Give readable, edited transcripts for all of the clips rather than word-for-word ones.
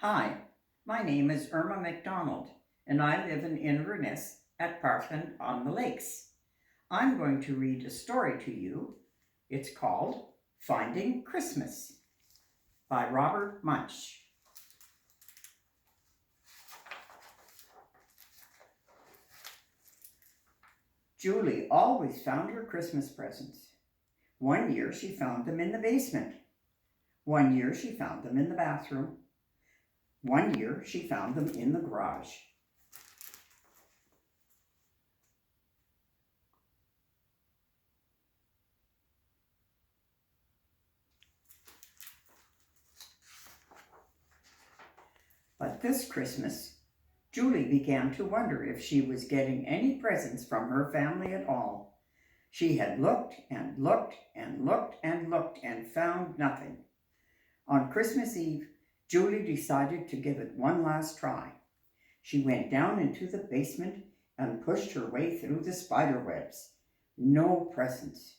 Hi, my name is Irma MacDonald, and I live in Inverness at Parkland on the Lakes. I'm going to read a story to you. It's called Finding Christmas by Robert Munsch. Julie always found her Christmas presents. One year she found them in the basement. One year she found them in the bathroom. One year she found them in the garage. But this Christmas, Julie began to wonder if she was getting any presents from her family at all. She had looked and looked and looked and looked and found nothing. On Christmas Eve, Julie decided to give it one last try. She went down into the basement and pushed her way through the spider webs. No presents.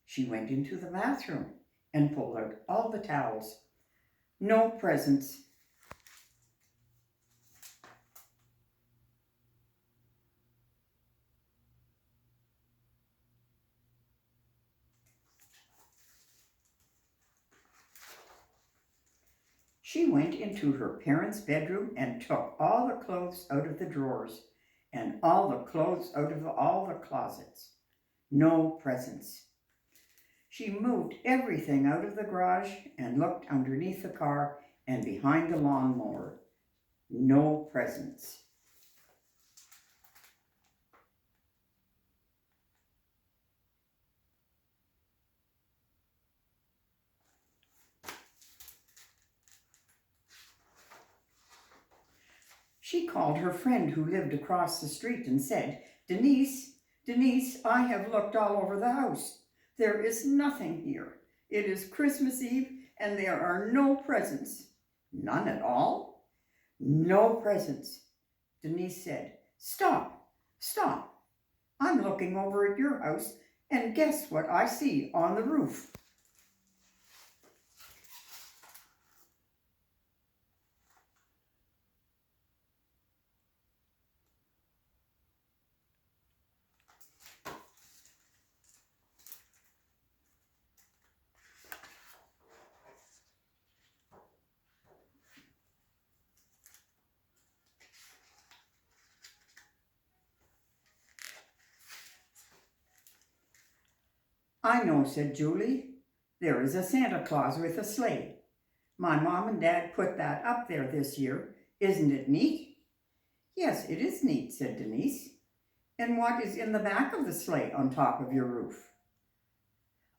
She went into the bathroom and pulled out all the towels. No presents. She went into her parents' bedroom and took all the clothes out of the drawers and all the clothes out of all the closets. No presents. She moved everything out of the garage and looked underneath the car and behind the lawnmower. No presents. She called her friend who lived across the street and said, Denise, I have looked all over the house. There is nothing here. It is Christmas Eve and there are no presents. None at all? No presents. Denise said, Stop. I'm looking over at your house and guess what I see on the roof? I know, said Julie. There is a Santa Claus with a sleigh. My mom and dad put that up there this year. Isn't it neat? Yes, it is neat, said Denise. And what is in the back of the sleigh on top of your roof?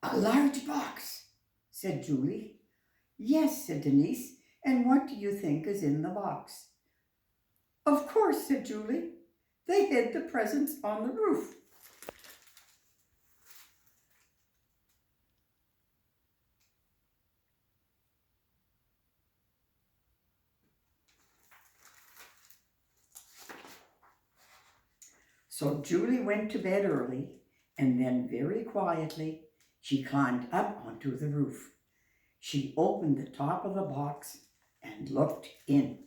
A large box, said Julie. Yes, said Denise. And what do you think is in the box? Of course, said Julie. They hid the presents on the roof. So Julie went to bed early, and then very quietly she climbed up onto the roof. She opened the top of the box and looked in.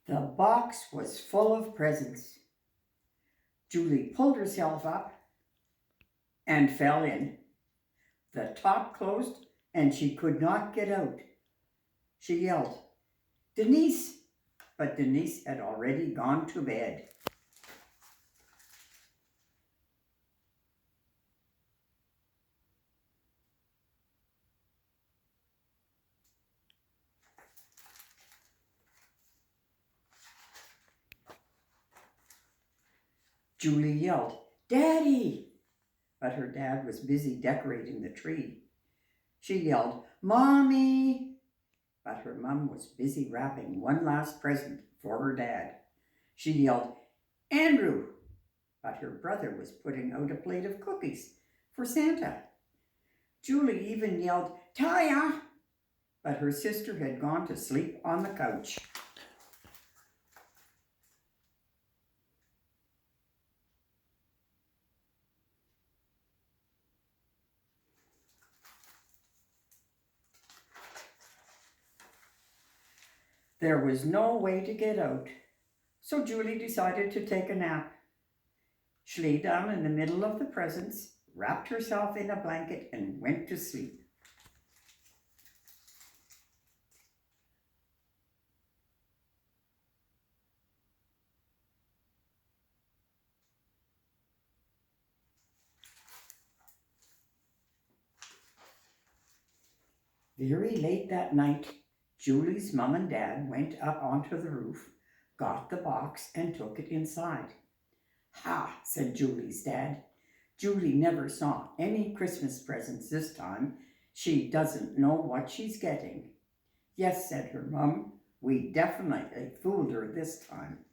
The box was full of presents. Julie pulled herself up and fell in. The top closed and she could not get out. She yelled, Denise! But Denise had already gone to bed. Julie yelled, Daddy! But her dad was busy decorating the tree. She yelled, Mommy! But her mom was busy wrapping one last present for her dad. She yelled, Andrew! But her brother was putting out a plate of cookies for Santa. Julie even yelled, "Taya!" But her sister had gone to sleep on the couch. There was no way to get out, so Julie decided to take a nap. She lay down in the middle of the presents, wrapped herself in a blanket, and went to sleep. Very late that night, Julie's mom and dad went up onto the roof, got the box, and took it inside. "Ha," said Julie's dad. "Julie never saw any Christmas presents this time. She doesn't know what she's getting." "Yes," said her mom, "we definitely fooled her this time."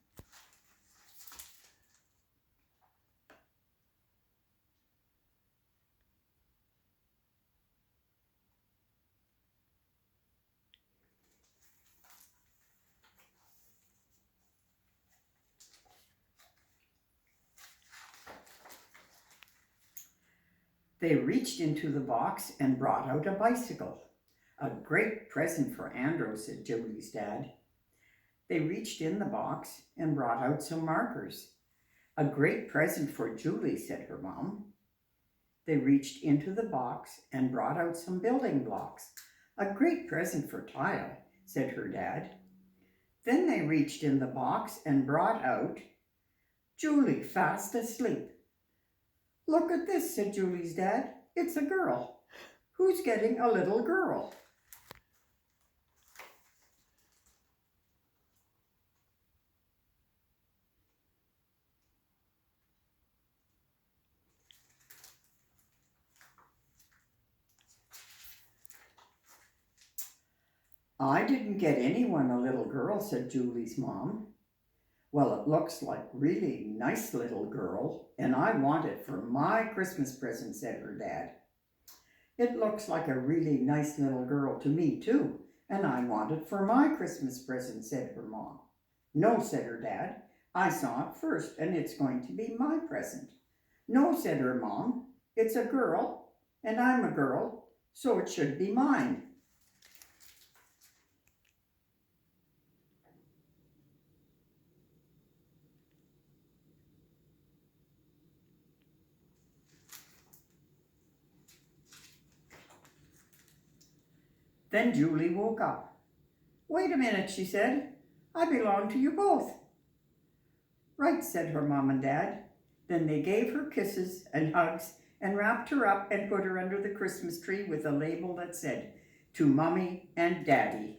They reached into the box and brought out a bicycle. "A great present for Andrew," said Julie's dad. They reached in the box and brought out some markers. "A great present for Julie," said her mom. They reached into the box and brought out some building blocks. "A great present for Taya," said her dad. Then they reached in the box and brought out Julie fast asleep. "Look at this," said Julie's dad. "It's a girl. Who's getting a little girl?" "I didn't get anyone a little girl," said Julie's mom. "Well, it looks like really nice little girl, and I want it for my Christmas present," said her dad. "It looks like a really nice little girl to me too, and I want it for my Christmas present," said her mom. "No," said her dad. "I saw it first, and it's going to be my present." "No," said her mom. "It's a girl, and I'm a girl, so it should be mine." Then Julie woke up. "Wait a minute," she said. "I belong to you both." "Right," said her mom and dad. Then they gave her kisses and hugs and wrapped her up and put her under the Christmas tree with a label that said, "To Mommy and Daddy."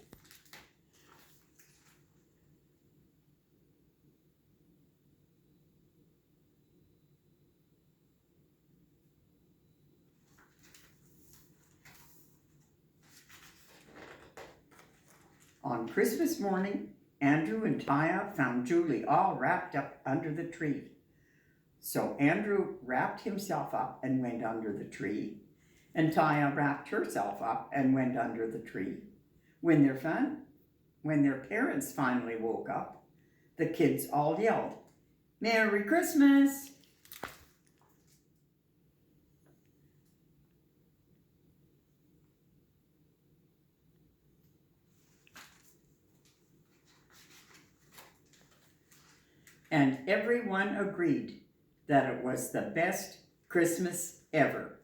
On Christmas morning, Andrew and Taya found Julie all wrapped up under the tree. So Andrew wrapped himself up and went under the tree, and Taya wrapped herself up and went under the tree. When their parents finally woke up, the kids all yelled, "Merry Christmas!" And everyone agreed that it was the best Christmas ever.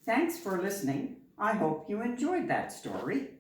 Thanks for listening. I hope you enjoyed that story.